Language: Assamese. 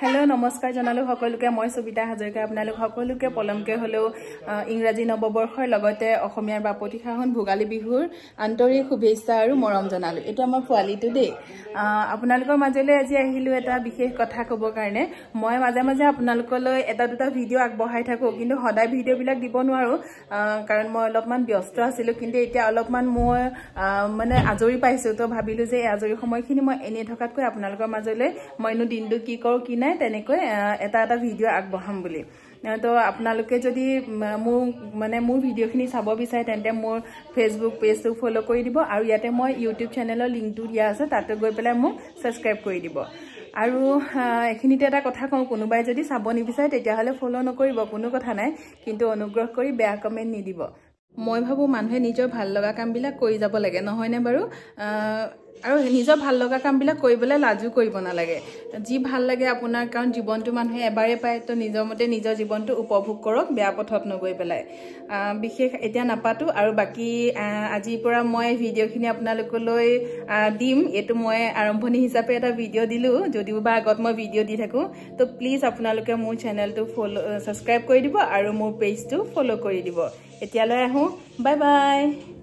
हेलो नमस्कार जनालो সকলোকে মই সুবিতা হাজৰিকা আপোনালোক সকলোকে পলমকে হলেও ইংৰাজী নৱবৰ্ষৰ লগতে অসমীয়াৰ বাপতি খাহন ভোগালী বিহুৰ আন্তৰিক শুভেচ্ছা আৰু মৰম জনালো এটা মই পোৱালিটো দেই আপোনালোকৰ মাজলৈ আজি আহিলো এটা বিশেষ কথা ক'ব কাৰণে মই মাজে মাজে আপোনালোকলৈ এটা দুটা ভিডিও আগবঢ়াই থাকো কিন্তু সদায় ভিডিও বিলাক দিব নোৱাৰো কাৰণ মই অলপমান ব্যস্ত আছিলো কিন্তু এতিয়া অলপমান মই মানে আজৰি পাইছো তো ভাবিলো যে আজৰি সময়খিনি মই এনে থকাতকৈ আপোনালোকৰ মাজলৈ মইনো দিনটো কি কৰো কি নাই তেনেকৈ এটা এটা ভিডিও আগবঢ়াম বুলি তো আপোনালোকে যদি মোৰ ভিডিওখিনি চাব বিচাৰে তেন্তে মোৰ ফেসবুক পেজটো ফলো কৰি দিব আৰু ইয়াতে মই ইউটিউব চেনেলৰ লিংকটো দিয়া আছে তাতে গৈ পেলাই মোক সাবস্ক্ৰাইব কৰি দিব আৰু এখিনিতে এটা কথা কওঁ কোনোবাই যদি চাব নিবিচাৰে তেতিয়া হলে ফলো নকৰিব কোনো কথা নাই কিন্তু অনুগ্ৰহ কৰি বেয়া কমেন্ট নিদিব মই ভাবো মানুহে নিজৰ ভাল লগা কামবিলাক কৰি যাব লাগে নহয়নে বাৰু আৰু নিজৰ ভাল লগা কামবিলাক কৰিবলৈ লাজু কৰিব নালাগে যি ভাল লাগে আপোনাৰ কাৰণ জীৱনটো মানুহে এবাৰে পায় তো নিজৰ মতে নিজৰ জীৱনটো উপভোগ কৰক বেয়া পথত নগৈ পেলাই বিশেষ এতিয়া নাপাতো আৰু বাকি আজিৰ পৰা মই ভিডিওখিনি আপোনালোকলৈ দিম এটো মই আৰম্ভণি হিচাপে এটা ভিডিও দিলো যদিও বা আগত মই ভিডিও দি থাকো তো প্লিজ আপোনালোকে মোৰ চেনেলটো ফলো সাবস্ক্ৰাইব কৰি দিব আৰু মোৰ পেজটো ফলো কৰি দিব এতিয়ালৈ আহো বাই বাই